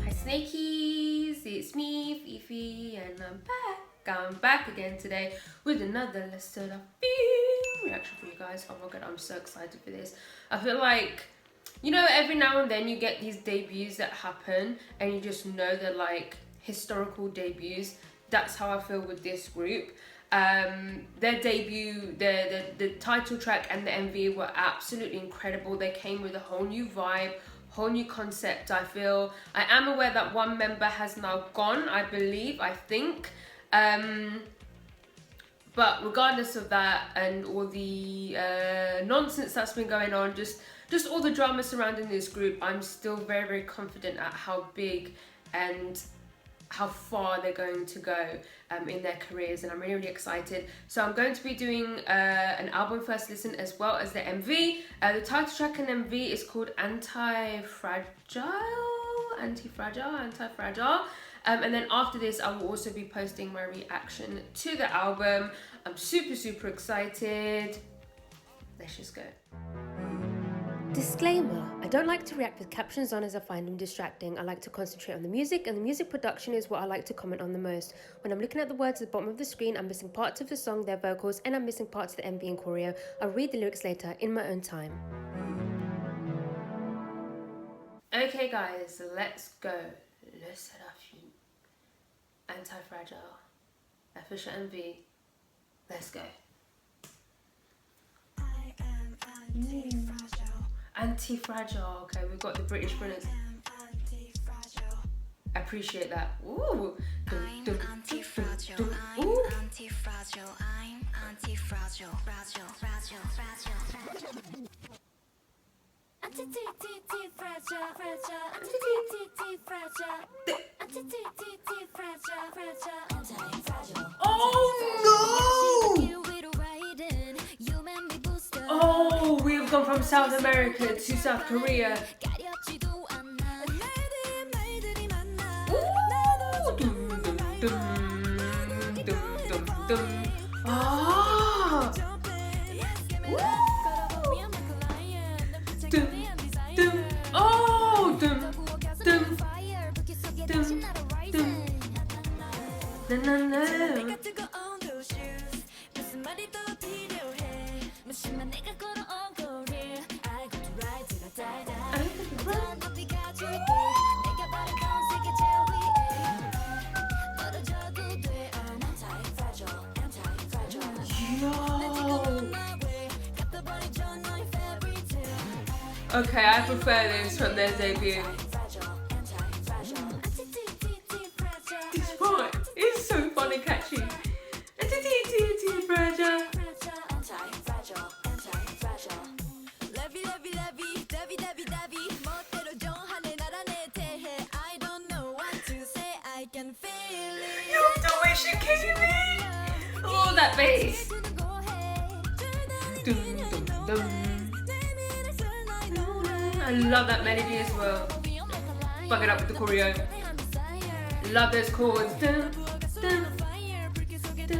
Hi snakies, it's me, Fifi, and I'm back again today with another Rseraphim reaction for you guys. Oh my god, I'm so excited for this. I feel like, you know, every now and then you get these debuts that happen and you just know they're like historical debuts. That's how I feel with this group. Their debut, the title track and the MV were absolutely incredible. They came with a whole new vibe, whole new concept. I am aware that one member has now gone, I think. But regardless of that and all the nonsense that's been going on, just all the drama surrounding this group, I'm still very, very confident at how big and how far they're going to go in their careers, and I'm really, really excited. So I'm going to be doing an album first listen as well as the MV. The title track and MV is called Antifragile. And then after this, I will also be posting my reaction to the album. I'm super, super excited. Let's just go. Disclaimer, I don't like to react with captions on as I find them distracting. I like to concentrate on the music, and the music production is what I like to comment on the most. When I'm looking at the words at the bottom of the screen, I'm missing parts of the song, their vocals, and I'm missing parts of the MV and choreo. I'll read the lyrics later in my own time. Okay guys, let's go. Rseraphim, Antifragile, official MV. Let's go. I am anti-fragile. Antifragile. Okay, we've got the British Brilliance. I appreciate that. Ooh. I'm anti-fragile. I'm anti-fragile. I'm anti-fragile. Fragile. Oh no! Oh, we have gone from South America to South Korea. Ah! Oh! Na, na, na. Okay, I prefer this from their debut. This part is so fun and catchy. Yo, the way she came in! Oh, that bass! Dum, dum, dum. I love that melody as well. Fuck it up with the choreo. Love those chords. Dun, dun, dun, dun.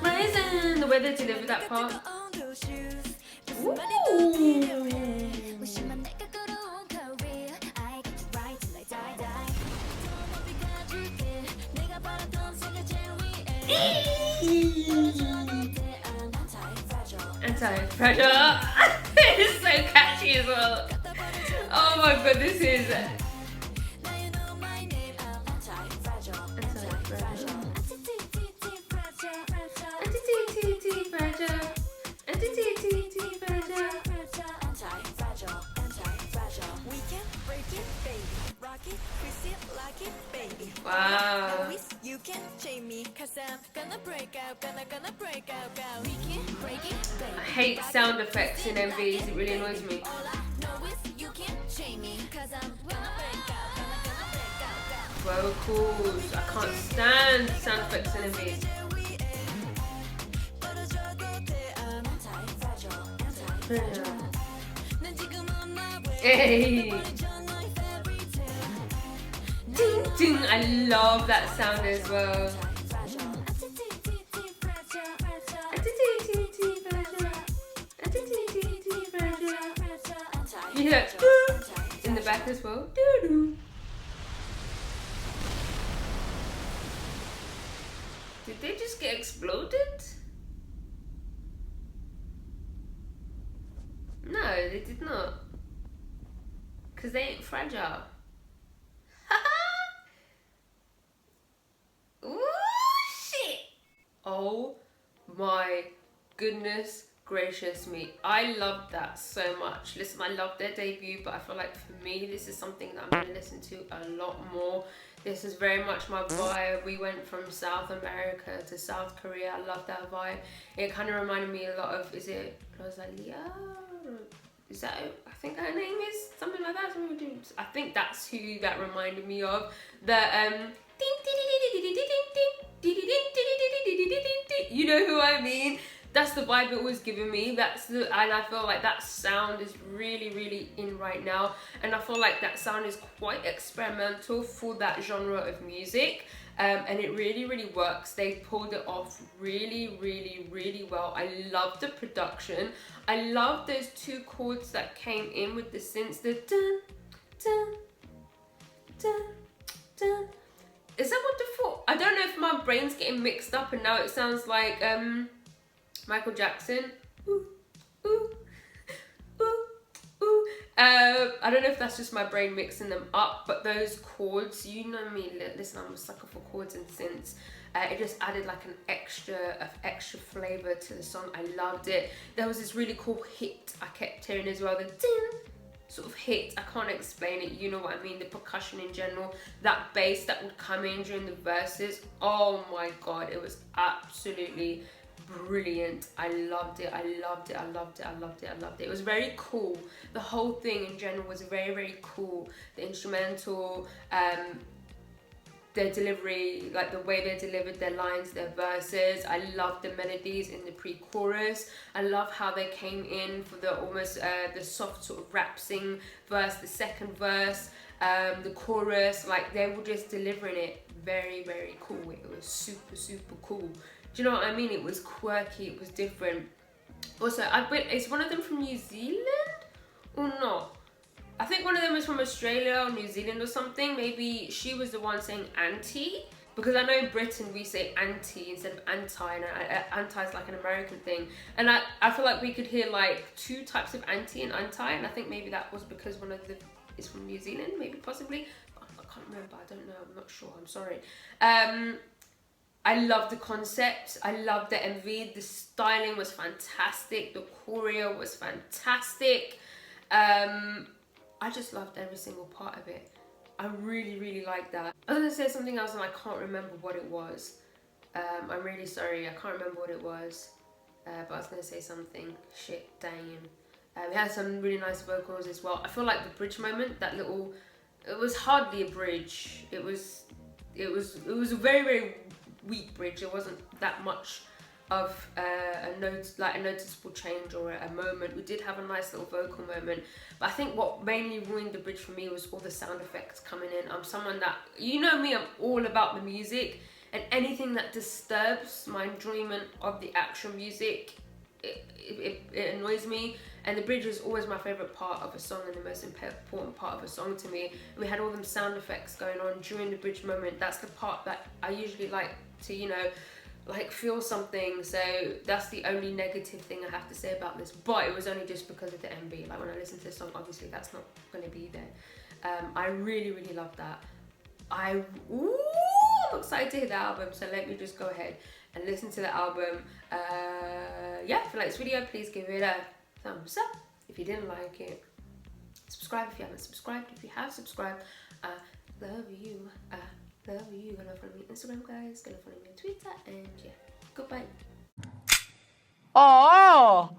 Amazing! The way they deliver that part. Ooh. Anti-fragile. It's so catchy as well. Oh my god, this is wow. You can chain me, 'cause I'm gonna break out, gonna break out. We can break it, baby. I hate sound effects in MVs, it really annoys me. All I know is you can chain me, 'cause I'm gonna break out, gonna break out. Vocals, I can't stand sound effects in MVs. Hey. Ding, I love that sound as well. You hear it in the back as well. Did they just get exploded? No, they did not. Because they ain't fragile. Ooh, shit! Oh my goodness gracious me. I love that so much. Listen, I love their debut, but I feel like for me, this is something that I'm going to listen to a lot more. This is very much my vibe. We went from South America to South Korea. I love that vibe. It kind of reminded me a lot of, is it Rosalia? Is that, I think her name is something like that. I think that's who that reminded me of. The you know who I mean. That's the vibe it was giving me. And I feel like that sound is really, really in right now. And I feel like that sound is quite experimental for that genre of music. And it really, really works. They pulled it off really, really, really well. I love the production. I love those two chords that came in with the synths. The dun, dun, dun, dun. Is that what the fuck? I don't know if my brain's getting mixed up and now it sounds like Michael Jackson. Ooh, ooh, ooh, ooh. I don't know if that's just my brain mixing them up, but those chords, you know me, listen, I'm a sucker for chords and synths. It just added like an extra flavor to the song. I loved it. There was this really cool hit I kept hearing as well, the ding sort of hit. I can't explain it, you know what I mean, the percussion in general, that bass that would come in during the verses. Oh my god, it was absolutely brilliant. I loved it. I loved it. I loved it. I loved it. I loved it. It was very cool. The whole thing in general was very, very cool. The instrumental, their delivery, like the way they delivered their lines, their verses. I loved the melodies in the pre-chorus. I love how they came in for the almost the soft sort of rap sing verse, the second verse, the chorus. Like they were just delivering it very, very cool. It was super, super cool. Do you know what I mean? It was quirky, it was different. Also, is one of them from New Zealand or not? I think one of them is from Australia or New Zealand or something. Maybe she was the one saying anti, because I know in Britain we say anti instead of anti, and anti is like an American thing. And I feel like we could hear like two types of anti and anti, and I think maybe that was because one of them is from New Zealand, maybe possibly. But I can't remember, I don't know, I'm not sure, I'm sorry. I love the concept, I love the MV, the styling was fantastic, the choreo was fantastic. I just loved every single part of it. I really, really liked that. I was gonna say something else and I can't remember what it was. I'm really sorry, I can't remember what it was. But I was gonna say something, shit, damn. We had some really nice vocals as well. I feel like the bridge moment, that little, it was hardly a bridge. It was a very, very weak bridge. It wasn't that much of a noticeable change or a moment. We did have a nice little vocal moment, but I think what mainly ruined the bridge for me was all the sound effects coming in. I'm someone that, you know me, I'm all about the music, and anything that disturbs my enjoyment of the actual music, it annoys me. And the bridge is always my favorite part of a song and the most important part of a song to me. And we had all them sound effects going on during the bridge moment. That's the part that I usually like to, you know, like feel something. So that's the only negative thing I have to say about this, but it was only just because of the MV. Like when I listen to the song, obviously that's not going to be there. I really, really love that. I'm excited to hear the album, so let me just go ahead and listen to the album. Yeah, if you like this video, please give it a thumbs up. If you didn't like it, subscribe if you haven't subscribed. If you have subscribed, I love you. I love you. Gonna follow me on Instagram, guys. Gonna follow me on Twitter, and yeah, goodbye. Oh.